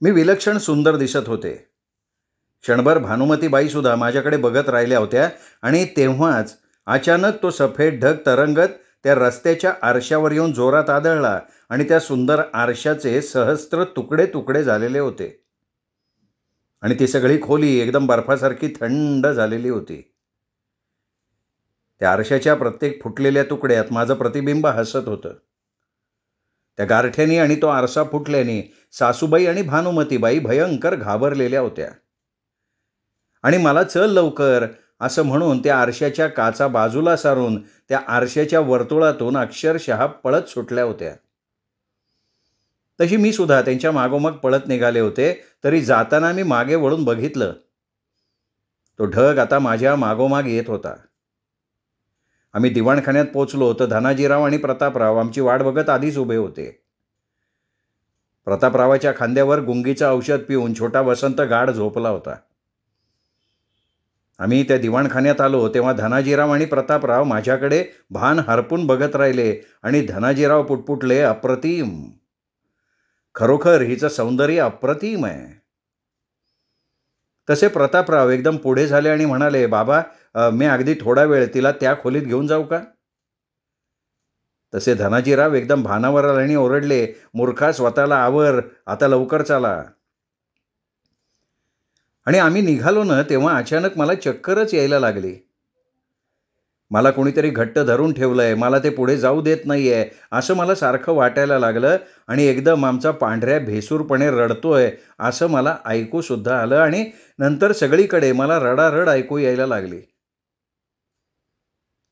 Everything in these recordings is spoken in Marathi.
मी विलक्षण सुंदर दिसत होते. क्षणभर भानुमतीबाईसुद्धा माझ्याकडे बघत राहिल्या होत्या आणि तेव्हाच अचानक तो सफेद ढग तरंगत त्या रस्त्याच्या आरशावर येऊन जोरात आदळला आणि त्या सुंदर आरशाचे सहस्त्र तुकडे तुकडे झालेले होते आणि ती सगळी खोली एकदम बर्फासारखी थंड झालेली होती. त्या आरशाच्या प्रत्येक फुटलेल्या तुकड्यात माझं प्रतिबिंब हसत होतं. त्या गारठ्यानी आणि तो आरसा फुटल्याने सासूबाई आणि भानुमतीबाई भयंकर घाबरलेल्या होत्या आणि मला चल लवकर असं म्हणून त्या आरशाच्या काचा बाजूला सारून त्या आरशाच्या वर्तुळातून अक्षरशः पळत सुटल्या होत्या. तशी मी सुद्धा त्यांच्या मागोमाग पळत निघाले होते. तरी जाताना मी मागे वळून बघितलं. तो ढग आता माझ्या मागोमाग येत होता. आम्ही दिवाणखान्यात पोचलो तर धनाजीराव आणि प्रतापराव आमची वाट बघत आधीच उभे होते. प्रतापरावाच्या खांद्यावर गुंगीचं औषध पिऊन छोटा वसंत गाढ झोपला होता. आम्ही त्या दिवाणखान्यात आलो तेव्हा धनाजीराव आणि प्रतापराव माझ्याकडे भान हरपून बघत राहिले आणि धनाजीराव पुटपुटले, अप्रतिम, खरोखर हिचं सौंदर्य अप्रतिम आहे. तसे प्रतापराव एकदम पुढे झाले आणि म्हणाले, बाबा मी अगदी थोडा वेळ तिला त्या खोलीत घेऊन जाऊ का? तसे धनाजीराव एकदम भानावर आले आणि ओरडले, मूर्खा, स्वतःला आवर, आता लवकर चला. आणि आम्ही निघालो ना तेव्हा अचानक मला चक्करच यायला लागली. मला कोणीतरी घट्ट धरून ठेवलंय, मला ते पुढे जाऊ देत नाहीये असं मला सारखं वाटायला लागलं आणि एकदम आमचा पांढऱ्या भेसूरपणे रडतोय असं मला ऐकू सुद्धा आलं आणि नंतर सगळीकडे मला रडारड ऐकू यायला लागली.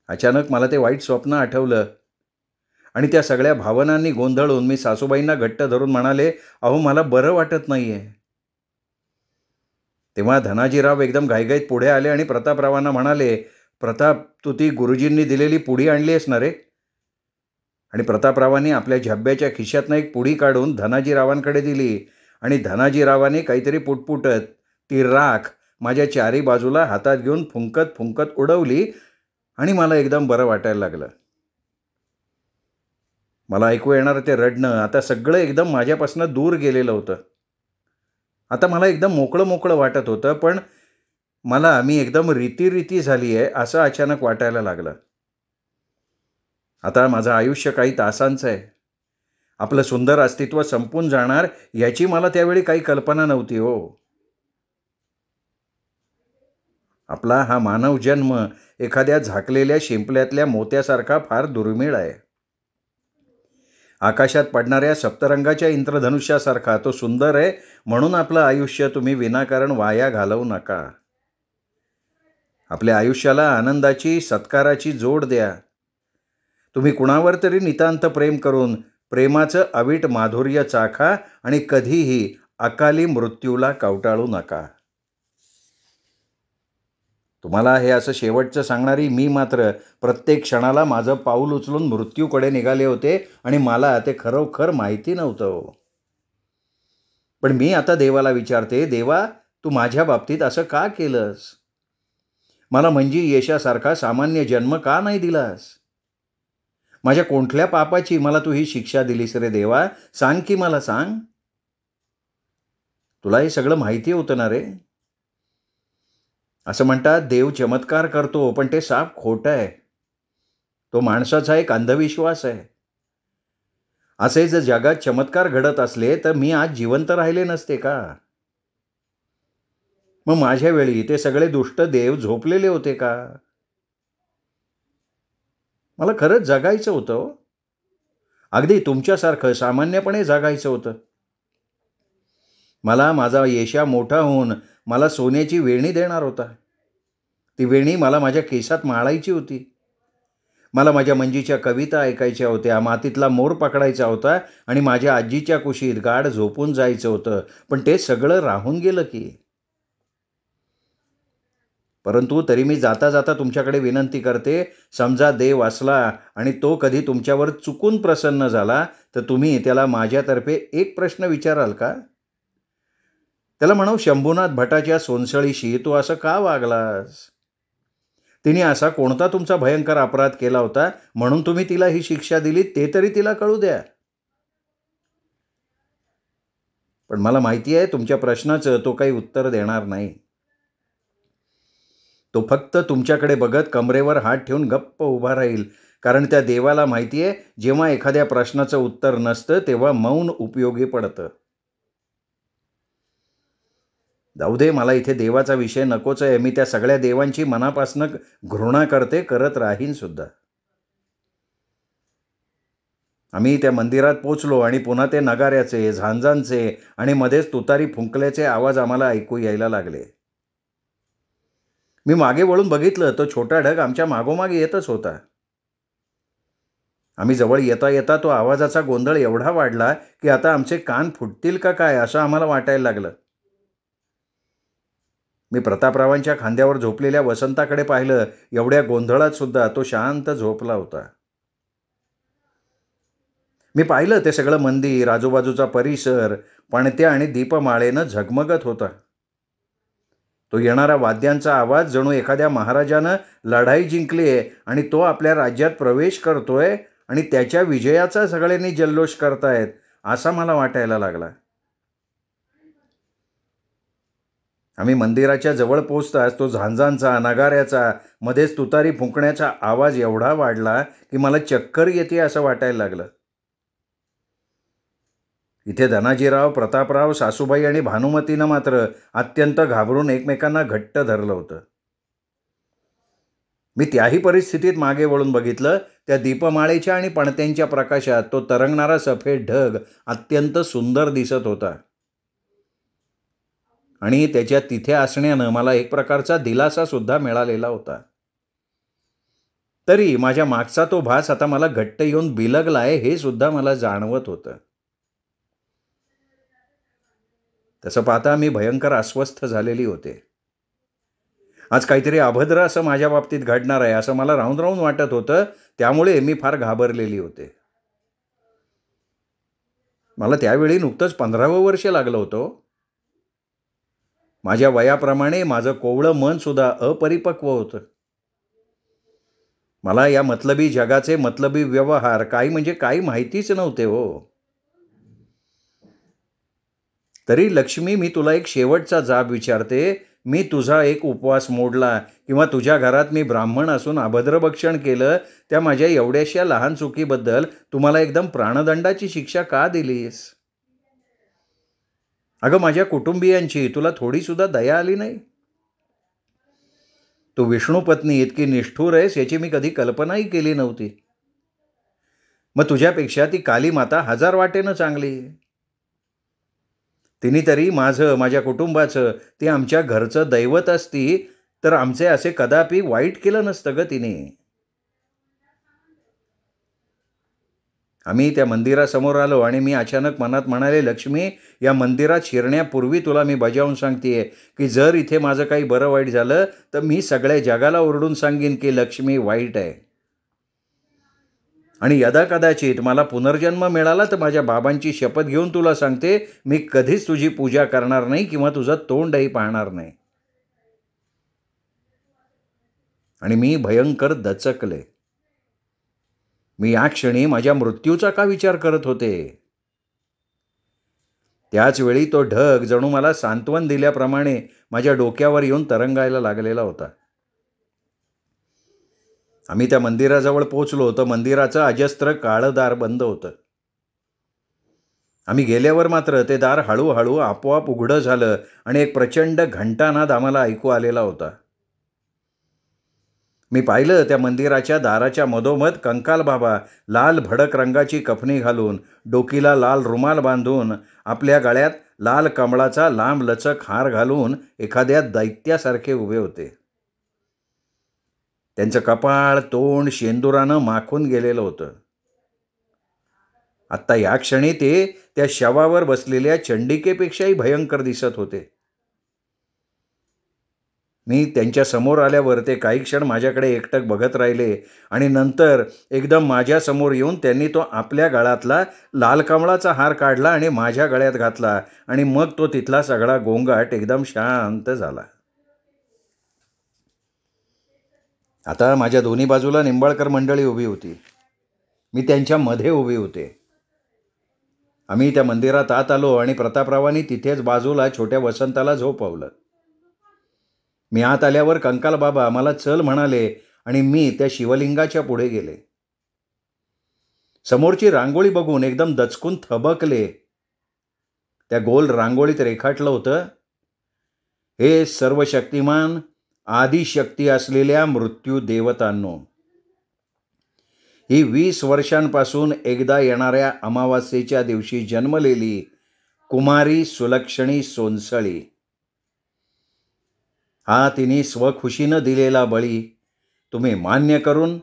अचानक मला ते वाईट स्वप्न आठवलं आणि त्या सगळ्या भावनांनी गोंधळून मी सासूबाईंना घट्ट धरून म्हणाले, अहो मला बरं वाटत नाहीये. तेव्हा धनाजीराव एकदम घाईघाईत पुढे आले आणि प्रतापरावांना म्हणाले, प्रताप, तू ती गुरुजींनी दिलेली पुडी आणली आहेस ना रे? आणि प्रतापरावांनी आपल्या झब्ब्याच्या खिशातनं एक पुडी काढून धनाजीरावांकडे दिली आणि धनाजीरावांनी काहीतरी पुटपुटत ती राख माझ्या चारी बाजूला हातात घेऊन फुंकत फुंकत उडवली आणि मला एकदम बरं वाटायला लागलं. मला ऐकू येणारं ते रडणं आता सगळं एकदम माझ्यापासून दूर गेलेलं होतं. आता मला एकदम मोकळं मोकळं वाटत होतं, पण मी एकदम रीती झाली आहे असं अचानक वाटायला लागलं. आता माझं आयुष्य काही तासांचं आहे. आपलं सुंदर अस्तित्व संपून जाणार याची मला त्यावेळी काही कल्पना नव्हती हो. आपला हा मानव जन्म एखाद्या झाकलेल्या शिंपल्यातल्या मोत्यासारखा फार दुर्मिळ आहे. आकाशात पडणाऱ्या सप्तरंगाच्या इंद्रधनुष्यासारखा तो सुंदर आहे. म्हणून आपलं आयुष्य तुम्ही विनाकारण वाया घालवू नका. आपल्या आयुष्याला आनंदाची, सत्काराची जोड द्या. तुम्ही कुणावर तरी नितांत प्रेम करून प्रेमाचं अवीट माधुर्य चाखा आणि कधीही अकाली मृत्यूला कवटाळू नका. तुम्हाला हे असं शेवटचं सांगणारी मी मात्र प्रत्येक क्षणाला माझं पाऊल उचलून मृत्यूकडे निघाले होते आणि मला ते खरोखर माहिती नव्हतं. पण मी आता देवाला विचारते, देवा, तू माझ्या बाबतीत असं का केलंस? मला मंजी यशासारखा सामान्य जन्म का नाही दिलास? माझ्या कोणत्या पापाची मला तू ही शिक्षा दिलीस रे देवा? सांग की, मला सांग. तुला हे सगळं माहिती होतं ना रे? असं म्हणतात देव चमत्कार करतो, पण ते साफ खोटं आहे. तो माणसाचा एक अंधविश्वास आहे. असे जर जगात चमत्कार घडत असले तर मी आज जिवंत राहिले नसते का? मग माझ्या वेळी ते सगळे दुष्ट देव झोपलेले होते का? मला खरंच जगायचं होतं. अगदी तुमच्यासारखं सामान्यपणे जगायचं होतं. मला माझा येशा मोठा होऊन मला सोन्याची वेणी देणार होता. ती वेणी मला माझ्या केसात माळायची होती. मला माझ्या मंजीच्या कविता ऐकायच्या होत्या, मातीतला मोर पकडायचा होता आणि माझ्या आजीच्या कुशीत गाढ झोपून जायचं होतं. पण ते सगळं राहून गेलं की. परंतु तरी मी जाता जाता तुमच्याकडे विनंती करते, समजा देव असला आणि तो कधी तुमच्यावर चुकून प्रसन्न झाला तर तुम्ही त्याला माझ्यातर्फे एक प्रश्न विचाराल का? त्याला म्हणू, शंभूनाथ भटाच्या सोनसळीशी तू असं का वागलास? तिने असा कोणता तुमचा भयंकर अपराध केला होता म्हणून तुम्ही तिला ही शिक्षा दिली, ते तरी तिला कळू द्या. पण मला माहिती आहे तुमच्या प्रश्नाचं तो काही उत्तर देणार नाही. तो फक्त तुमच्याकडे बघत कमरेवर हात ठेवून गप्प उभा राहील, कारण त्या देवाला माहिती आहे जेव्हा एखाद्या प्रश्नाचं उत्तर नसतं तेव्हा मौन उपयोगी पडतं. जाऊ दे, मला इथे देवाचा विषय नकोच आहे. मी त्या सगळ्या देवांची मनापासनं घृणा करत राहीन सुद्धा. आम्ही त्या मंदिरात पोचलो आणि पुन्हा ते नगाऱ्याचे, झांजांचे आणि मध्येच तुतारी फुंकल्याचे आवाज आम्हाला ऐकू यायला लागले. मी मागे वळून बघितलं, तो छोटा ढग आमच्या मागोमाग येतच होता. आम्ही जवळ येता येता तो आवाजाचा गोंधळ एवढा वाढला की आता आमचे कान फुटतील का काय असं आम्हाला वाटायला लागलं. मी प्रतापरावांच्या खांद्यावर झोपलेल्या वसंताकडे पाहिलं. एवढ्या गोंधळात सुद्धा तो शांत झोपला होता. मी पाहिलं ते सगळं मंदिर, आजूबाजूचा परिसर पणत्या आणि दीपमाळेनं झगमगत होता. तो येणारा वाद्यांचा आवाज जणू एखाद्या महाराजानं लढाई जिंकली आहे आणि तो आपल्या राज्यात प्रवेश करतोय आणि त्याच्या विजयाचा सगळ्यांनी जल्लोष करतायत असा मला वाटायला लागला. आम्ही मंदिराच्या जवळ पोचताच तो झांजांचा, नगाऱ्याचा, मध्येच तुतारी फुंकण्याचा आवाज एवढा वाढला की मला चक्कर येते असं वाटायला लागलं. इथे धनाजीराव, प्रतापराव, सासूबाई आणि भानुमतीनं मात्र अत्यंत घाबरून एकमेकांना घट्ट धरलं होतं. मी त्याही परिस्थितीत मागे वळून बघितलं. त्या दीपमाळेच्या आणि पणत्यांच्या प्रकाशात तो तरंगणारा सफेद ढग अत्यंत सुंदर दिसत होता आणि त्याच्या तिथे असण्यानं मला एक प्रकारचा दिलासा सुद्धा मिळालेला होता. तरी माझ्या मागचा तो भास आता मला घट्ट येऊन बिलगलाय हे सुद्धा मला जाणवत होतं. तसं पाहता मी भयंकर अस्वस्थ झालेली होते. आज काहीतरी अभद्र असं माझ्या बाबतीत घडणार आहे असं मला राहून राहून वाटत होतं. त्यामुळे मी फार घाबरलेली होते. मला त्यावेळी नुकतंच 15वं वर्ष लागलं होतं. माझ्या वयाप्रमाणे माझं कोवळं मन सुद्धा अपरिपक्व होतं. मला या मतलबी जगाचे मतलबी व्यवहार काही म्हणजे काही माहितीच नव्हते हो. तरी लक्ष्मी, मी तुला एक शेवटचा जाब विचारते. मी तुझा एक उपवास मोडला किंवा तुझ्या घरात मी ब्राह्मण असून अभद्र भक्षण केलं, त्या माझ्या एवढ्याशा लहान चुकीबद्दल तुम्हाला एकदम प्राणदंडाची शिक्षा का दिलीस? अगं, माझ्या कुटुंबियांची तुला थोडीसुद्धा दया आली नाही? तू विष्णुपत्नी इतकी निष्ठुर आहेस याची मी कधी कल्पनाही केली नव्हती. मग तुझ्यापेक्षा ती काली माता 1000 वाटेनं चांगली. तिने तरी माझं, माझ्या कुटुंबाचं, ते आमच्या घरचं दैवत असती तर आमचे असे कदापि वाईट केलं नसतं ग तिने. आम्ही त्या मंदिरासमोर आलो आणि मी अचानक मनात म्हणाले, लक्ष्मी, या मंदिरात शिरण्यापूर्वी तुला मी बजावून सांगतेय की जर इथे माझं काही बरं वाईट झालं तर मी सगळ्या जगाला ओरडून सांगेन की लक्ष्मी वाईट आहे. आणि यदाकदाचित मला पुनर्जन्म मिळाला तर माझ्या बाबांची शपथ घेऊन तुला सांगते, मी कधीच तुझी पूजा करणार नाही किंवा तुझं तोंडही पाहणार नाही. आणि मी भयंकर दचकले. मी या क्षणी माझ्या मृत्यूचा का विचार करत होते? त्याच वेळी तो ढग जणू मला सांत्वन दिल्याप्रमाणे माझ्या डोक्यावर येऊन तरंगायला लागलेला होता. आम्ही त्या मंदिराजवळ पोचलो तर मंदिराचं अजस्त्र काळं दार बंद होतं. आम्ही गेल्यावर मात्र ते दार हळूहळू आपोआप उघडं झालं आणि एक प्रचंड घंटानाद आम्हाला ऐकू आलेला होता. मी पाहिलं त्या मंदिराच्या दाराच्या मधोमध कंकाल बाबा लाल भडक रंगाची कफनी घालून, डोकीला लाल रुमाल बांधून, आपल्या गळ्यात लाल कमळाचा लांब लचक हार घालून एखाद्या दैत्यासारखे उभे होते. त्यांचं कपाळ, तोंड शेंदुरानं माखून गेलेलं होतं. आत्ता या क्षणी ते त्या शवावर बसलेल्या चंडिकेपेक्षाही भयंकर दिसत होते. मी त्यांच्या समोर आल्यावर ते काही क्षण माझ्याकडे एकटक बघत राहिले आणि नंतर एकदम माझ्या समोर येऊन त्यांनी तो आपल्या गळ्यातला लाल कमळाचा हार काढला आणि माझ्या गळ्यात घातला आणि मग तो तिथला सगळा गोंगाट एकदम शांत झाला. आता माझ्या दोन्ही बाजूला निंबाळकर मंडळी उभी होती. मी त्यांच्या मध्ये उभी होते आम्ही त्या मंदिरात आत आलो आणि प्रतापरावांनी तिथेच बाजूला छोट्या वसंताला झोपवलं. मी आत आल्यावर कंकाल बाबा मला चल म्हणाले आणि मी त्या शिवलिंगाच्या पुढे गेले. समोरची रांगोळी बघून एकदम दचकून थबकले. त्या गोल रांगोळीत रेखाटलं होतं, हे सर्व शक्तिमान आदिशक्ती असलेल्या मृत्यू देवतांनो, ही 20 वर्षांपासून एकदा येणाऱ्या अमावास्येच्या दिवशी जन्मलेली कुमारी सुलक्षणी सोनसळी, हा तिने स्वखुशीनं दिलेला बळी तुम्ही मान्य करून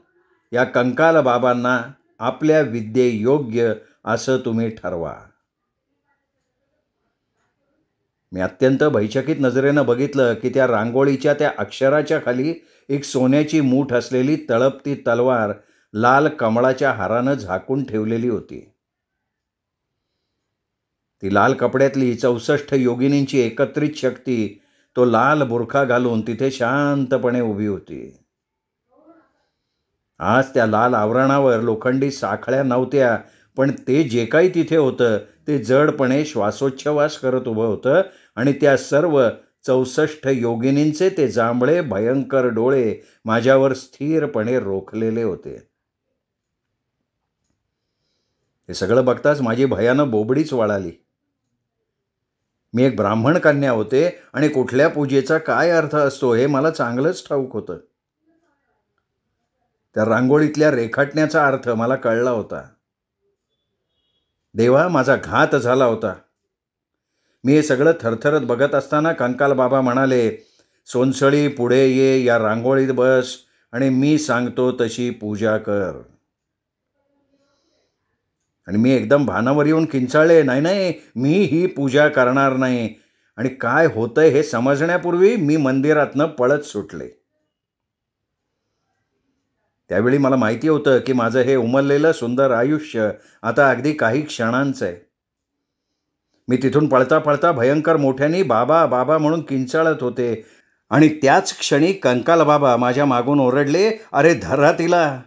या कंकाल बाबांना आपल्या विद्येयोग्य असं तुम्ही ठरवा. मी अत्यंत भयचकित नजरेनं बघितलं की त्या रांगोळीच्या त्या अक्षराच्या खाली एक सोन्याची मूठ असलेली तळपती तलवार लाल कमळाच्या हारानं झाकून ठेवलेली होती. ती लाल कपड्यातली 64 योगिनींची एकत्रित शक्ती तो लाल बुरखा घालून तिथे शांतपणे उभी होती. आज त्या लाल आवरणावर लोखंडी साखळ्या नव्हत्या, पण ते जे काही तिथे होतं ते जडपणे श्वासोच्छवास करत उभं होतं आणि त्या सर्व 64 योगिनींचे ते जांभळे भयंकर डोळे माझ्यावर स्थिरपणे रोखलेले होते. हे सगळं बघताच माझी भयानं बोबडीच वळाली. मी एक ब्राह्मण कन्या होते आणि कुठल्या पूजेचा काय अर्थ असतो हे मला चांगलंच ठाऊक होतं. त्या रांगोळीतल्या रेखाटण्याचा अर्थ मला कळला होता. देवा, माझा घात झाला होता. मी हे सगळं थरथरत बघत असताना कंकाल बाबा म्हणाले, सोनसळी पुढे ये, या रांगोळीत बस आणि मी सांगतो तशी पूजा कर. आणि मी एकदम भानावर येऊन किंचाळले, नाही नाही, मी ही पूजा करणार नाही. आणि काय होतंय हे समजण्यापूर्वी मी मंदिरातनं पळत सुटले. त्यावेळी मला माहिती होतं की माझं हे उमललेलं सुंदर आयुष्य आता अगदी काही क्षणांचं आहे. मी तिथून पळता पळता भयंकर मोठ्याने बाबा बाबा म्हणून किंचाळत होते आणि त्याच क्षणी कंकाल बाबा माझ्या मागून ओरडले, अरे धरा तिला,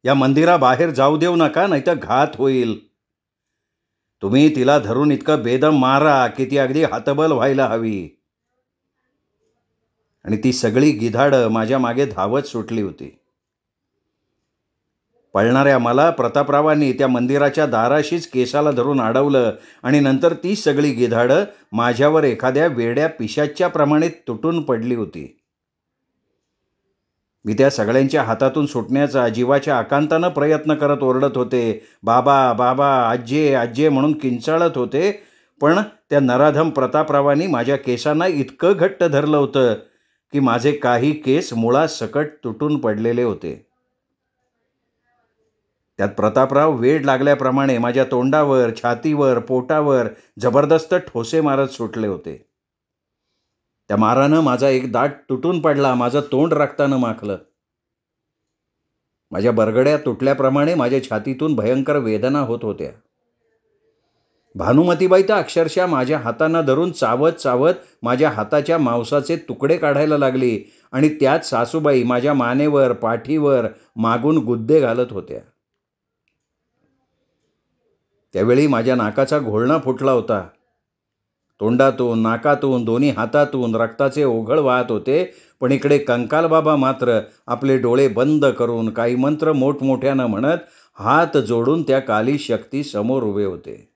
या मंदिराबाहेर जाऊ देऊ नका, नाहीतर घात होईल. तुम्ही तिला धरून इतकं बेदम मारा की ती अगदी हातबल व्हायला हवी. आणि ती सगळी गिधाडं माझ्या मागे धावत सुटली होती. पळणाऱ्या मला प्रतापरावांनी त्या मंदिराच्या दाराशीच केसाला धरून अडवलं आणि नंतर ती सगळी गिधाडं माझ्यावर एखाद्या वेड्या पिशाच्या प्रमाणे तुटून पडली होती. मी त्या सगळ्यांच्या हातातून सुटण्याचा जीवाच्या आकांतानं प्रयत्न करत ओरडत होते, बाबा बाबा, आज्जे आज्जे म्हणून किंचाळत होते. पण त्या नराधम प्रतापरावांनी माझ्या केसांना इतकं घट्ट धरलं होतं की माझे काही केस मुळासकट तुटून पडलेले होते. त्यात प्रतापराव वेड लागल्याप्रमाणे माझ्या तोंडावर, छातीवर, पोटावर जबरदस्त ठोसे मारत सुटले होते. त्या मारानं माझा एक दात तुटून पडला, माझं तोंड रक्तानं माखलं. माझ्या बरगड्या तुटल्याप्रमाणे माझ्या छातीतून भयंकर वेदना होत होत्या. भानुमतीबाई तर अक्षरशः माझ्या हातांना धरून चावत चावत माझ्या हाताच्या मांसाचे तुकडे काढायला लागली आणि त्यात सासूबाई माझ्या मानेवर, पाठीवर मागून गुद्दे घालत होत्या. त्यावेळी माझ्या नाकाचा घोळणा फुटला होता. तोंडातून, नाकातून, दोन्ही हातातून रक्ताचे ओघळ वाहत होते. पण इकडे कंकाल बाबा मात्र आपले डोळे बंद करून काही मंत्र मोठमोठ्यानं म्हणत हात जोडून त्या काली शक्ती समोर उभे होते.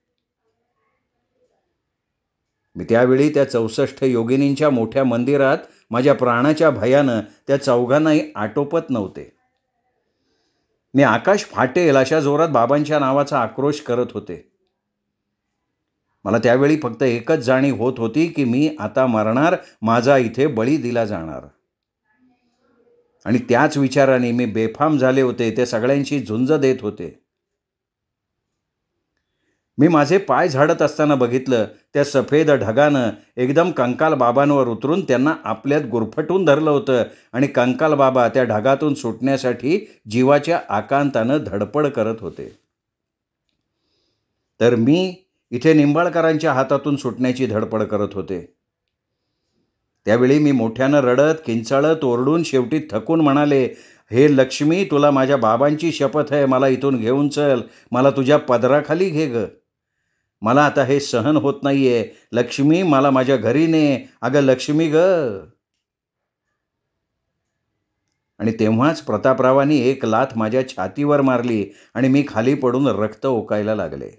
मी त्यावेळी त्या 64 योगिनींच्या मोठ्या मंदिरात माझ्या प्राणाच्या भयानं त्या चौघांनाही आटोपत नव्हते. मी आकाश फाटेल अशा जोरात बाबांच्या नावाचा आक्रोश करत होते. मला त्यावेळी फक्त एकच जाणीव होत होती की मी आता मरणार, माझा इथे बळी दिला जाणार. आणि त्याच विचाराने मी बेफाम झाले होते. ते सगळ्यांशी झुंज देत होते. मी माझे पाय झाडत असताना बघितलं, त्या सफेद ढगानं एकदम कंकाल बाबांवर उतरून त्यांना आपल्यात गुरफटून धरलं होतं आणि कंकाल बाबा त्या ढगातून सुटण्यासाठी जीवाच्या आकांतानं धडपड करत होते. तर मी इथे निंबाळकरांच्या हातातून सुटण्याची धडपड करत होते. त्यावेळी मी मोठ्यानं रडत, किंचाळत, ओरडून शेवटी थकून म्हणाले, हे लक्ष्मी, तुला माझ्या बाबांची शपथ आहे, मला इथून घेऊन चल, मला तुझ्या पदराखाली घे ग. मला आता हे सहन होत नाहीये. लक्ष्मी, मला माझ्या घरी ने. अगं लक्ष्मी ग. आणि तेव्हाच प्रतापरावांनी एक लाथ माझ्या छातीवर मारली आणि मी खाली पडून रक्त ओकायला लागले.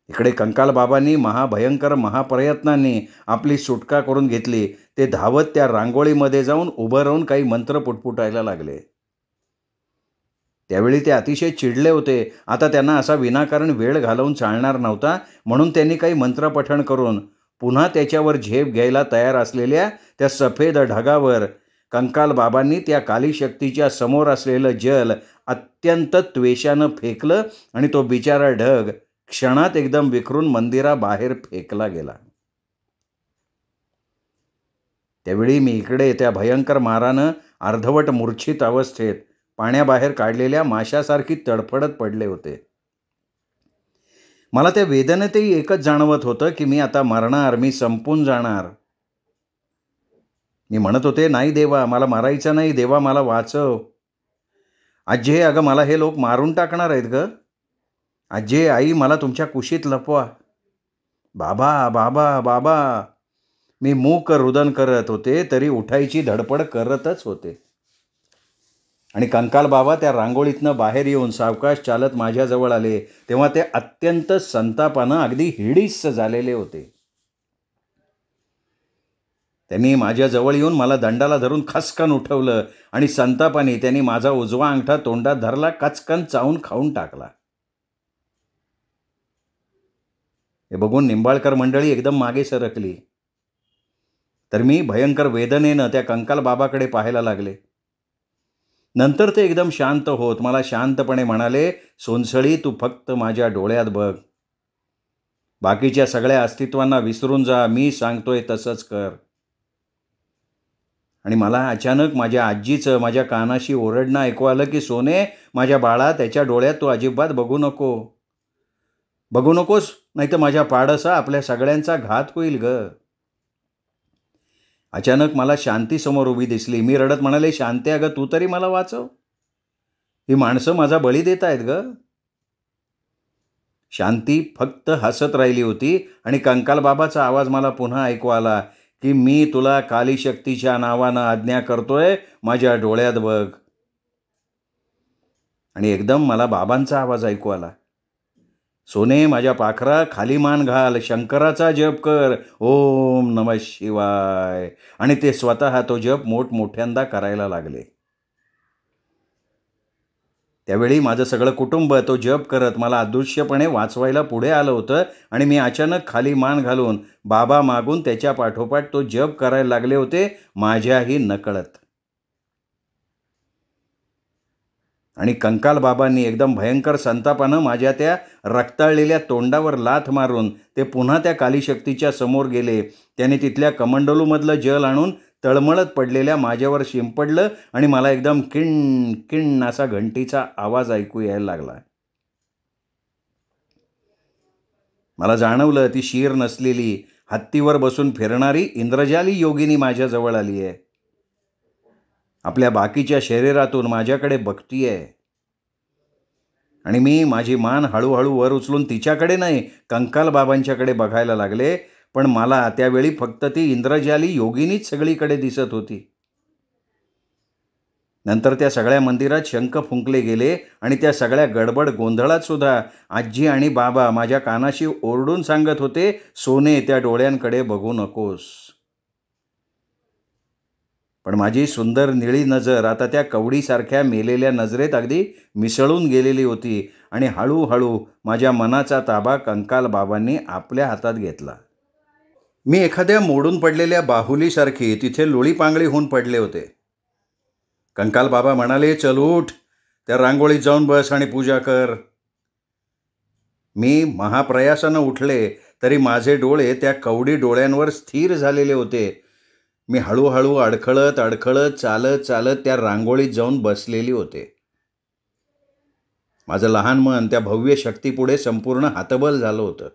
इकडे कंकाल बाबांनी महाभयंकर महाप्रयत्नांनी आपली सुटका करून घेतली. ते धावत त्या रांगोळीमध्ये जाऊन उभं राहून काही मंत्र पुटपुटायला लागले. त्यावेळी ते अतिशय चिडले होते. आता त्यांना असा विनाकारण वेळ घालवून चालणार नव्हता, म्हणून त्यांनी काही मंत्रपठण करून पुन्हा त्याच्यावर झेप घ्यायला तयार असलेल्या त्या सफेद ढगावर कंकाल बाबांनी त्या काली शक्तीच्या समोर असलेलं जल अत्यंत त्वेषानं फेकलं आणि तो बिचारा ढग क्षणात एकदम विखरून मंदिराबाहेर फेकला गेला. त्यावेळी मी इकडे त्या भयंकर मारानं अर्धवट मूर्छित अवस्थेत पाण्याबाहेर काढलेल्या माशासारखी तडफडत पडले होते. मला त्या वेदनेतही एकच जाणवत होतं की मी आता मरणार, मी संपून जाणार. मी म्हणत होते, नाही देवा, मला मारायचं नाही. देवा, मला वाचव. आज्जे, अगं मला हे लोक मारून टाकणार आहेत ग. आज्जे, आई, मला तुमच्या कुशीत लपवा. बाबा बाबा बाबा. मी मूक रुदन करत होते तरी उठायची धडपड करतच होते. आणि कंकाल बाबा त्या रांगोळीतनं बाहेर येऊन सावकाश चालत माझ्याजवळ आले. तेव्हा ते अत्यंत संतापानं अगदी हिडीस झालेले होते. त्यांनी माझ्याजवळ येऊन मला दंडाला धरून खसकन उठवलं आणि संतापाने त्यांनी माझा उजवा अंगठा तोंडात धरला, कचकन चावून खाऊन टाकला. हे बघून निंबाळकर मंडळी एकदम मागे सरकली. तर मी भयंकर वेदनेनं त्या कंकाल बाबाकडे पाहायला लागले. नंतर ते एकदम शांत होत मला शांतपणे म्हणाले, सोनसळी, तू फक्त माझ्या डोळ्यात बघ. बाकीच्या सगळ्या अस्तित्वांना विसरून जा. मी सांगतोय तसंच कर. आणि मला अचानक माझ्या आजीचं माझ्या कानाशी ओरडणं ऐकू आलं की, सोने, माझ्या बाळा, त्याच्या डोळ्यात तू अजिबात बघू नकोस, नाही तर माझ्या पाडसा आपल्या सगळ्यांचा घात होईल ग. अचानक मला शांती समोर उभी दिसली. मी रडत म्हणाले, शांती, अगं तू तरी मला वाचव. ही माणसं माझा बळी देत आहेत ग. शांती फक्त हसत राहिली होती आणि कंकाल बाबाचा आवाज मला पुन्हा ऐकू आला की, मी तुला काली शक्तीच्या नावानं आज्ञा करतोय, माझ्या डोळ्यात बघ. आणि एकदम मला बाबांचा आवाज ऐकू आला, सोने, माझ्या पाखरा, खाली मान घाल, शंकराचा जप कर, ओम नमः शिवाय. आणि ते स्वतः तो जप मोठमोठ्यांदा करायला लागले. त्यावेळी माझं सगळं कुटुंब तो जप करत मला अदृश्यपणे वाचवायला पुढे आलं होतं आणि मी अचानक खाली मान घालून बाबा मागून त्याच्या पाठोपाठ तो जप करायला लागले होते, माझ्याही नकळत. आणि कंकाल बाबांनी एकदम भयंकर संतापानं माझ्या त्या रक्ताळलेल्या तोंडावर लाथ मारून ते पुन्हा त्या कालीशक्तीच्या समोर गेले. त्याने तिथल्या कमंडलूमधलं जल आणून तळमळत पडलेल्या माझ्यावर शिंपडलं आणि मला एकदम किण किण असा घंटीचा आवाज ऐकू यायला लागला. मला जाणवलं ती शीर नसलेली, हत्तीवर बसून फिरणारी इंद्रजाली योगिनी माझ्याजवळ आली आहे. आपल्या बाकीच्या शरीरातून माझ्याकडे बघतीये. आणि मी माझी मान हळूहळू वर उचलून तिच्याकडे नाही, कंकाल बाबांच्याकडे बघायला लागले. पण मला त्यावेळी फक्त ती इंद्रजाली योगिनीच सगळीकडे दिसत होती. नंतर त्या सगळ्या मंदिरात शंख फुंकले गेले आणि त्या सगळ्या गडबड गोंधळात सुद्धा आजी आणि बाबा माझ्या कानाशी ओरडून सांगत होते, सोने, त्या डोळ्यांकडे बघू नकोस. पण माझी सुंदर निळी नजर आता त्या कवडीसारख्या मेलेल्या नजरेत अगदी मिसळून गेलेली होती आणि हळूहळू माझ्या मनाचा ताबा कंकाल बाबांनी आपल्या हातात घेतला. मी एखाद्या मोडून पडलेल्या बाहुलीसारखी तिथे लोळीपांगळी होऊन पडले होते. कंकाल बाबा म्हणाले, चल उठ, त्या रांगोळीत जाऊन बस आणि पूजा कर. मी महाप्रयासानं उठले तरी माझे डोळे त्या कवडी डोळ्यांवर स्थिर झालेले होते. मी हळूहळू अडखळत चालत त्या रांगोळीत जाऊन बसलेली होते. माझं लहान मन त्या भव्य शक्तीपुढे संपूर्ण हतबल झालं होतं.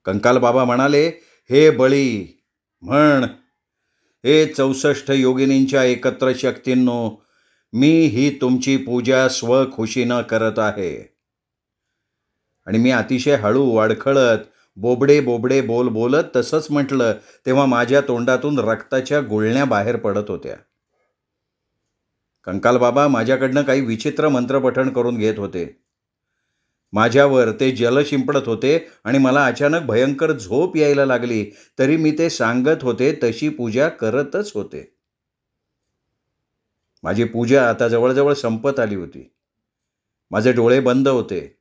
कंकाल बाबा म्हणाले, हे बळी, म्हण, हे 64 योगिनींच्या एकत्र शक्तींनो, मी ही तुमची पूजा स्वखुशीनं करत आहे. आणि मी अतिशय हळू अडखळत बोबडे बोबडे बोल बोलत तसंच म्हटलं तेव्हा माझ्या तोंडातून रक्ताच्या गुळण्या बाहेर पडत होत्या. कंकाल बाबा माझ्याकडनं काही विचित्र मंत्रपठण करून घेत होते. माझ्यावर ते जल शिंपडत होते आणि मला अचानक भयंकर झोप यायला लागली, तरी मी ते सांगत होते तशी पूजा करतच होते. माझी पूजा आता जवळजवळ संपत आली होती. माझे डोळे बंद होते.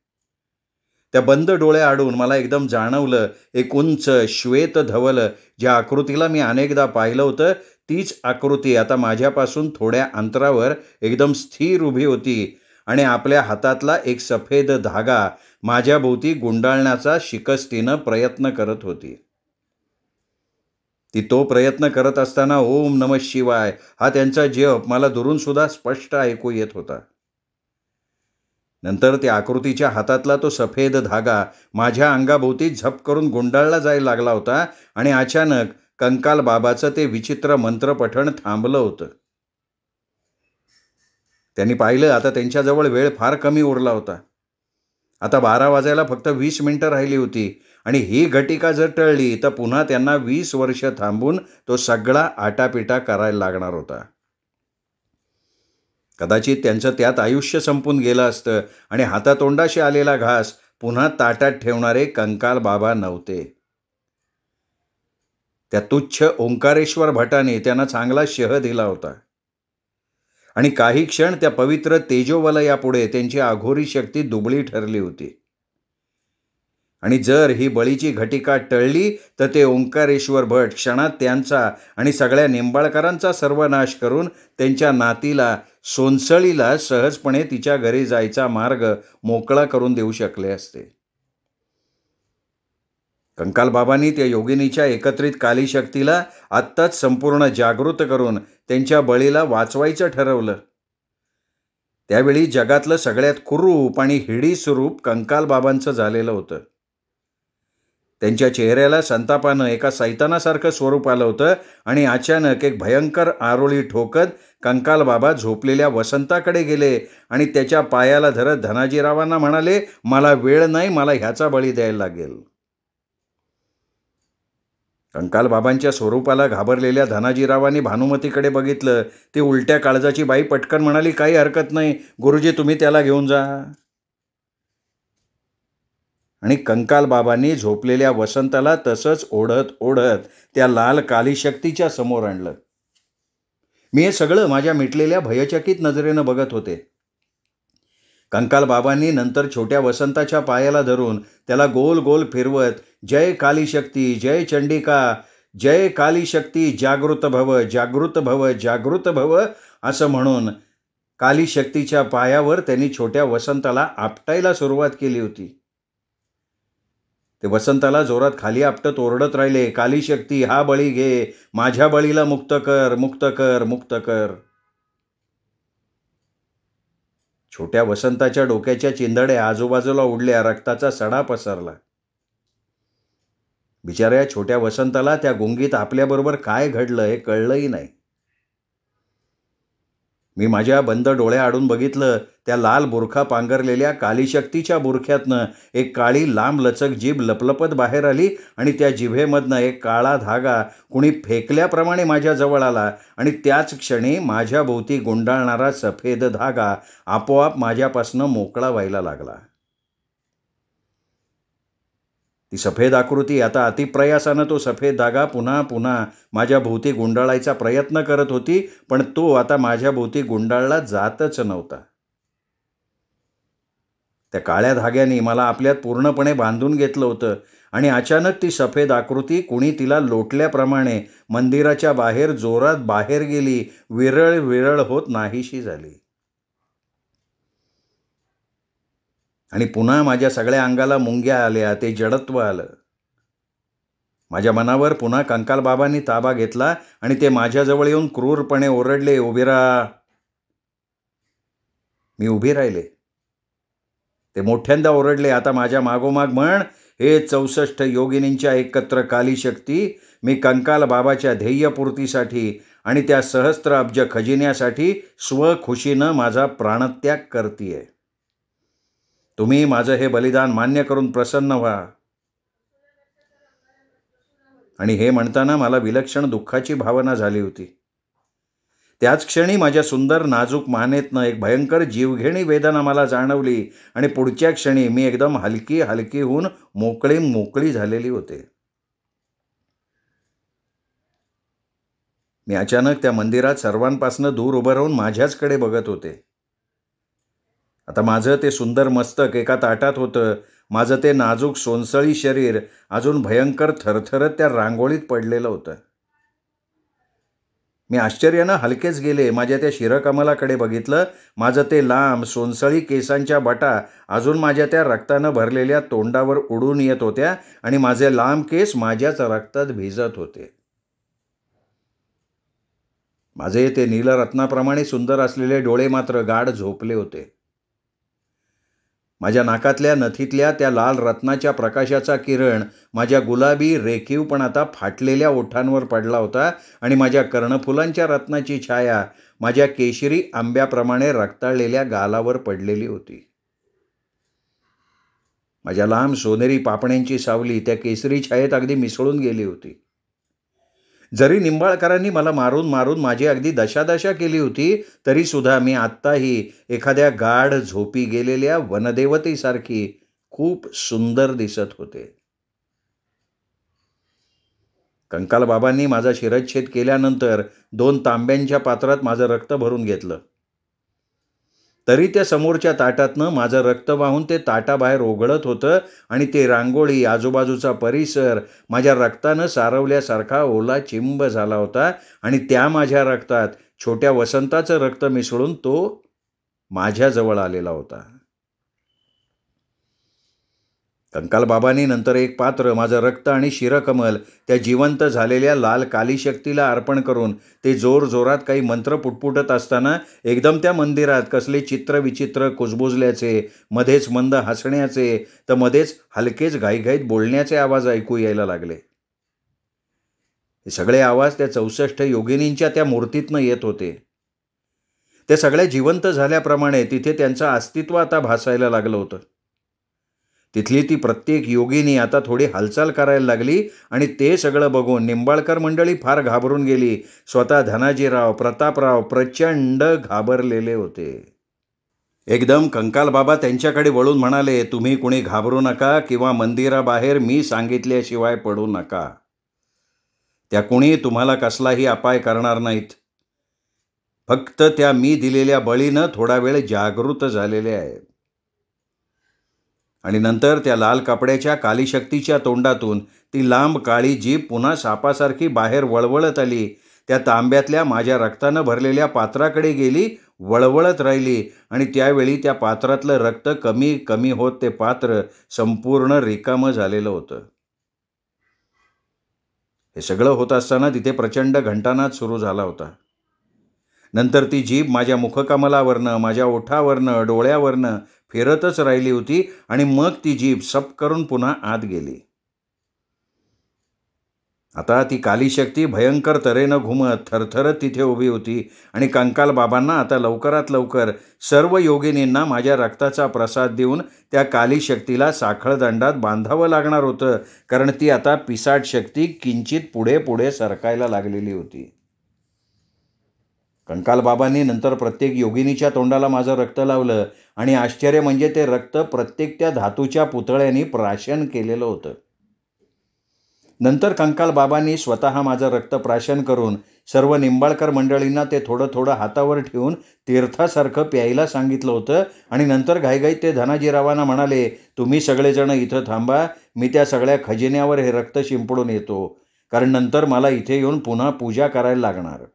त्या बंद डोळे आडून मला एकदम जाणवलं, एक उंच श्वेत धवल ज्या आकृतीला मी अनेकदा पाहिलं होतं तीच आकृती आता माझ्यापासून थोड्या अंतरावर एकदम स्थिर उभी होती आणि आपल्या हातातला एक सफेद धागा माझ्याभोवती गुंडाळण्याचा शिकस्तीनं प्रयत्न करत होती. ती तो प्रयत्न करत असताना ओम नमः शिवाय हा त्यांचा जप मला दुरून सुद्धा स्पष्ट ऐकू येत होता. नंतर त्या आकृतीच्या हातातला तो सफेद धागा माझ्या अंगाभोवती झप करून गुंडाळला जायला लागला होता आणि अचानक कंकाल बाबाचं ते विचित्र मंत्रपठण थांबलं होतं. त्यांनी पाहिलं आता त्यांच्याजवळ वेळ फार कमी उरला होता. आता 12 वाजायला फक्त 20 मिनिटं राहिली होती आणि ही घटिका जर टळली तर पुन्हा त्यांना 20 वर्ष थांबून तो सगळा आटापिटा करायला लागणार होता. कदाचित त्यांचं त्यात आयुष्य संपून गेलं असतं आणि हातातोंडाशी आलेला घास पुन्हा ताटात ठेवणारे कंकाल बाबा नव्हते. त्या तुच्छ ओंकारेश्वर भटाने त्यांना चांगला शह दिला होता आणि काही क्षण त्या पवित्र तेजोवलयापुढे त्यांची अघोरी शक्ती दुबळी ठरली होती. आणि जर ही बळीची घटिका टळली तर ते ओंकारेश्वर भट क्षणात त्यांचा आणि सगळ्या निंबाळकरांचा सर्वनाश करून त्यांच्या नातीला सोनसळीला सहजपणे तिच्या घरी जायचा मार्ग मोकळा करून देऊ शकले असते. कंकाल बाबांनी त्या योगिनीच्या एकत्रित कालीशक्तीला आत्ताच संपूर्ण जागृत करून त्यांच्या बळीला वाचवायचं ठरवलं. त्यावेळी जगातलं सगळ्यात कुरूप आणि हिडीस रूप कंकाल बाबांचं झालेलं होतं. त्यांच्या चेहऱ्याला संतापानं एका सैतानासारखं स्वरूप आलं होतं आणि अचानक एक भयंकर आरोळी ठोकत कंकाल बाबा झोपलेल्या वसंताकडे गेले आणि त्याच्या पायाला धरत धनाजीरावांना म्हणाले, मला वेळ नाही, मला ह्याचा बळी द्यायला लागेल. कंकाल बाबांच्या स्वरूपाला घाबरलेल्या धनाजीरावांनी भानुमतीकडे बघितलं. ती उलट्या काळजाची बाई पटकन म्हणाली, काही हरकत नाही गुरुजी, तुम्ही त्याला घेऊन जा. आणि कंकाल बाबांनी झोपलेल्या वसंताला तसंच ओढत ओढत त्या लाल कालीशक्तीच्या समोर आणलं. मी हे सगळं माझ्या मिटलेल्या भयचकित नजरेनं बघत होते. कंकाल बाबांनी नंतर छोट्या वसंताच्या पायाला धरून त्याला गोल गोल फिरवत जय कालीशक्ती, जय चंडिका, जय कालीशक्ती, जागृत भव, जागृत भव, जागृत भव असं म्हणून कालीशक्तीच्या पायावर त्यांनी छोट्या वसंताला आपटायला सुरुवात केली होती. ते वसंताला जोरात खाली आपटत ओरडत राहिले, कालीशक्ती हा बळी घे, माझ्या बळीला मुक्त कर, मुक्त कर, मुक्त कर. छोट्या वसंताच्या डोक्याच्या चिंधड्या आजूबाजूला उडल्या, रक्ताचा सडा पसरला. बिचाऱ्या छोट्या वसंताला त्या गुंगीत आपल्याबरोबर काय घडलं हे कळलंही नाही. मी माझ्या बंद डोळ्या आडून बघितलं, त्या लाल बुरखा पांघरलेल्या कालीशक्तीच्या बुरख्यातनं एक काळी लांब लचक जीभ लपलपत बाहेर आली आणि त्या जिभेमधनं एक काळा धागा कुणी फेकल्याप्रमाणे माझ्या जवळ आला आणि त्याच क्षणी माझ्या भोवती गुंडाळणारा सफेद धागा आपोआप माझ्यापासनं मोकळा व्हायला लागला. ती सफेद आकृती आता अतिप्रयासानं तो सफेद धागा पुन्हा पुन्हा माझ्या भोवती गुंडाळायचा प्रयत्न करत होती, पण तो आता माझ्या भोवती गुंडाळला जातच नव्हता. त्या काळ्या धाग्याने मला आपल्यात पूर्णपणे बांधून घेतलं होतं आणि अचानक ती सफेद आकृती कुणी तिला लोटल्याप्रमाणे मंदिराच्या बाहेर जोरात बाहेर गेली, विरळ विरळ होत नाहीशी झाली. आणि पुन्हा माझ्या सगळ्या अंगाला मुंग्या आल्या, ते जडत्व आलं. माझ्या मनावर पुन्हा कंकाल बाबांनी ताबा घेतला आणि ते माझ्याजवळ येऊन क्रूरपणे ओरडले, उभी राहा. मी उभी राहिले. ते मोठ्यांदा ओरडले, आता माझ्या मागोमाग म्हण, हे 64 योगिनींच्या एकत्र कालीशक्ती, मी कंकाल बाबाच्या ध्येयपूर्तीसाठी आणि त्या सहस्त्र अब्ज खजिन्यासाठी स्वखुशीनं माझा प्राणत्याग करतीये. तुम्ही माझं हे बलिदान मान्य करून प्रसन्न व्हा. आणि हे म्हणताना मला विलक्षण दुःखाची भावना झाली होती. त्याच क्षणी माझ्या सुंदर नाजूक मानेतनं एक भयंकर जीवघेणी वेदना मला जाणवली आणि पुढच्या क्षणी मी एकदम हलकी हलकी होऊन मोकळी झालेली होते. मी अचानक त्या मंदिरात सर्वांपासून दूर उभं राहून माझ्याचकडे बघत होते. आता माझं ते सुंदर मस्तक एका ताटात होतं. माझं ते नाजूक सोनसळी शरीर अजून भयंकर थरथरत त्या रांगोळीत पडलेलं होतं. मी आश्चर्यानं हलकेच गेले. माझ्या त्या शिरकमलाकडे बघितलं. माझं ते लांब सोनसळी केसांच्या बटा अजून माझ्या त्या रक्तानं भरलेल्या तोंडावर उडून येत होत्या आणि माझे लांब केस माझ्याच रक्तात भिजत होते. माझे ते नीलरत्नाप्रमाणे सुंदर असलेले डोळे मात्र गाढ झोपले होते. माझ्या नाकातल्या नथीतल्या त्या लाल रत्नाच्या प्रकाशाचा किरण माझ्या गुलाबी रेखीव पण आता फाटलेल्या ओठांवर पडला होता आणि माझ्या कर्णफुलांच्या रत्नाची छाया माझ्या केशरी आंब्याप्रमाणे रक्ताळलेल्या गालावर पडलेली होती. माझ्या लांब सोनेरी पापण्यांची सावली त्या केसरी छायेत अगदी मिसळून गेली होती. जरी निंबाळकरांनी मला मारून मारून माझी अगदी दशादशा केली होती, तरी सुद्धा मी आत्ताही एखाद्या गाढ झोपी गेलेल्या वनदेवतेसारखी खूप सुंदर दिसत होते. कंकालबाबांनी माझा शिरच्छेद केल्यानंतर 2 तांब्यांच्या पात्रात माझं रक्त भरून घेतलं. तरी त्या समोरच्या ताटातनं माझं रक्त वाहून ते ताटाबाहेर ओघळत होतं आणि ते रांगोळी, आजूबाजूचा परिसर माझ्या रक्तानं सारवल्यासारखा ओला चिंब झाला होता आणि त्या माझ्या रक्तात छोट्या वसंताचं रक्त मिसळून तो माझ्याजवळ आलेला होता. कंकालबाबांनी नंतर एक पात्र माझं रक्त आणि शिरकमल त्या जिवंत झालेल्या लाल कालीशक्तीला अर्पण करून ते जोरजोरात काही मंत्र पुटपुटत असताना एकदम त्या मंदिरात कसले चित्रविचित्र कुजबुजल्याचे, मध्येच मंद हसण्याचे तर मध्येच हलकेच घाईघाईत बोलण्याचे आवाज ऐकू यायला लागले. हे सगळे आवाज त्या 64 योगिनींच्या त्या मूर्तीतनं येत होते. त्या सगळ्या जिवंत झाल्याप्रमाणे तिथे त्यांचं अस्तित्व आता भासायला लागलं होतं. तिथली ती प्रत्येक योगिनी आता थोडी हालचाल करायला लागली आणि ते सगळं बघून निंबाळकर मंडळी फार घाबरून गेली. स्वतः धनाजीराव, प्रतापराव प्रचंड घाबरलेले होते. एकदम कंकालबाबा त्यांच्याकडे वळून म्हणाले, तुम्ही कुणी घाबरू नका किंवा मंदिराबाहेर मी सांगितल्याशिवाय पडू नका. त्या कुणी तुम्हाला कसलाही अपाय करणार नाहीत. फक्त त्या मी दिलेल्या बळीनं थोडा वेळ जागृत झालेले आहेत. आणि नंतर त्या लाल कपड्याच्या कालीशक्तीच्या तोंडातून ती लांब काळी जीभ पुन्हा सापासारखी बाहेर वळवळत आली. त्या तांब्यातल्या माझ्या रक्तानं भरलेल्या पात्राकडे गेली, वळवळत राहिली आणि त्यावेळी त्या पात्रातलं रक्त कमी कमी होत ते पात्र संपूर्ण रिकामं झालेलं होतं. हे सगळं होत असताना तिथे प्रचंड घंटानाद सुरू झाला होता. नंतर ती जीभ माझ्या मुखकमलावरनं, माझ्या ओठावरनं, डोळ्यावरनं फिरतच राहिली होती आणि मग ती जीभ सप करून पुन्हा आत गेली. आता ती कालीशक्ती भयंकर तऱ्हेनं घुमत थरथरत तिथे उभी होती आणि कंकालबाबांना आता लवकरात लवकर सर्व योगिनींना माझ्या रक्ताचा प्रसाद देऊन त्या कालीशक्तीला साखळदंडात बांधावं लागणार होतं, कारण ती आता पिसाट शक्ती किंचित पुढे पुढे सरकायला लागलेली होती. कंकालबाबांनी नंतर प्रत्येक योगिनीच्या तोंडाला माझं रक्त लावलं आणि आश्चर्य म्हणजे ते रक्त प्रत्येक त्या धातूच्या पुतळ्यांनी प्राशन केलेलं होतं. नंतर कंकालबाबांनी स्वतः माझं रक्त प्राशन करून सर्व निंबाळकर मंडळींना ते थोडं थोडं हातावर ठेवून तीर्थासारखं प्यायला सांगितलं होतं आणि नंतर घाईघाईत ते धनाजीरावांना म्हणाले, तुम्ही सगळेजण इथं थांबा, मी त्या सगळ्या खजिन्यावर हे रक्त शिंपडून येतो, कारण नंतर मला इथे येऊन पुन्हा पूजा करायला लागणार.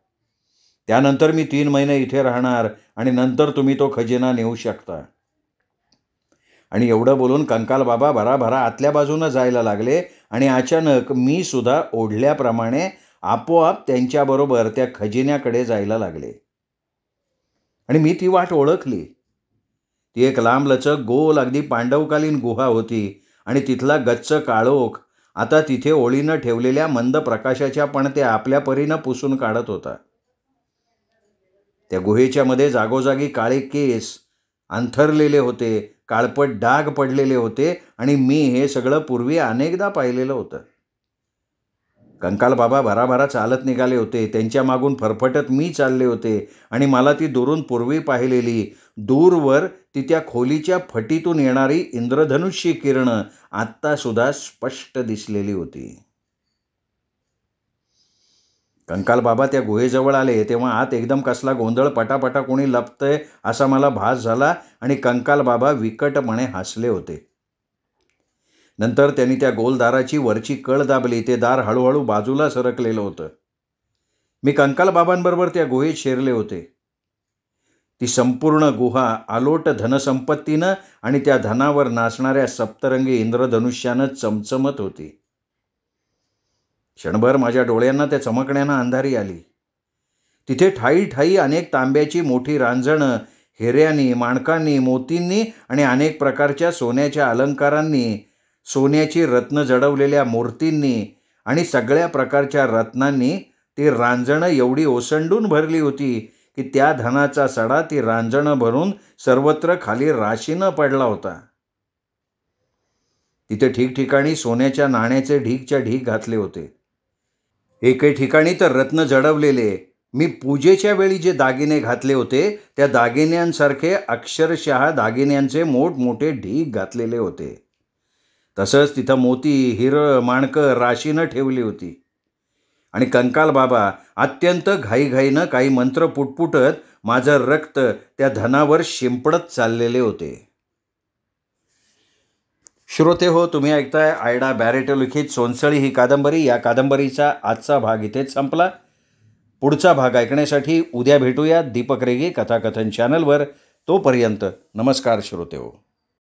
त्यानंतर मी 3 महिने इथे राहणार आणि नंतर तुम्ही तो खजिना नेऊ शकता. आणि एवढं बोलून कंकालबाबा भराभरा आतल्या बाजूनं जायला लागले आणि अचानक मी सुद्धा ओढल्याप्रमाणे आपोआप त्यांच्याबरोबर त्या खजिन्याकडे जायला लागले. आणि मी ती वाट ओळखली. ती एक लांबलचक गोल अगदी पांडवकालीन गुहा होती आणि तिथला गच्च काळोख आता तिथे ओळीनं ठेवलेल्या मंद प्रकाशाच्या पणत्या आपल्या परीनं पुसून काढत होता. त्या गुहेच्या मध्ये जागोजागी काळे केस अंथरलेले होते, काळपट डाग पडलेले होते आणि मी हे सगळं पूर्वी अनेकदा पाहिलेलं होतं. कंकाल बाबा भराभरा चालत निघाले होते. त्यांच्या मागून फरफटत मी चालले होते आणि मला ती दुरून पूर्वी पाहिलेली, दूरवर ती त्या खोलीच्या फटीतून येणारी इंद्रधनुष्य किरणं आत्तासुद्धा स्पष्ट दिसलेली होती. कंकाल बाबा त्या गुहेजवळ आले तेव्हा आत एकदम कसला गोंधळ, पटापटा कोणी लपतंय असा मला भास झाला आणि कंकाल बाबा विकटपणे हसले होते. नंतर त्यांनी त्या गोलदाराची वरची कळ दाबली. ते दार हळूहळू बाजूला सरकलेलं होतं. मी कंकाल बाबांबरोबर त्या गुहेत शिरले होते. ती संपूर्ण गुहा आलोट धनसंपत्तीनं आणि त्या धनावर नाचणाऱ्या सप्तरंगी इंद्रधनुष्यानं चमचमत होती. क्षणभर माझ्या डोळ्यांना त्या चमकण्यानं अंधारी आली. तिथे ठाई ठाई अनेक तांब्याची मोठी रांजणं, हिऱ्यांनी, माणकांनी, मोतींनी आणि अनेक प्रकारच्या सोन्याच्या अलंकारांनी, सोन्याची रत्न जडवलेल्या मूर्तींनी आणि सगळ्या प्रकारच्या रत्नांनी ती रांजणं एवढी ओसंडून भरली होती की त्या धनाचा सडा ती रांजणं भरून सर्वत्र खाली राशीनं पडला होता. तिथे ठिकठिकाणी सोन्याच्या नाण्याचे ढीगच्या ढीग घातले होते. एके ठिकाणी तर रत्न जडवलेले, मी पूजेच्या वेळी जे दागिने घातले होते त्या दागिन्यांसारखे अक्षरशः दागिन्यांचे मोठमोठे ढीग घातलेले होते. तसंच तिथं मोती, हिरं, माणकं राशीनं ठेवली होती. आणि कंकाल बाबा अत्यंत घाईघाईनं काही मंत्र पुटपुटत माझं रक्त त्या धनावर शिंपडत चाललेले होते. श्रोते हो, तुम्ही ऐकताय आयडा बॅरेटो लिखित सोनसळी ही कादंबरी. या कादंबरीचा आजचा भाग इथेच संपला. पुढचा भाग ऐकण्यासाठी उद्या भेटूया दीपक रेगे कथाकथन चॅनलवर. तोपर्यंत नमस्कार श्रोते हो.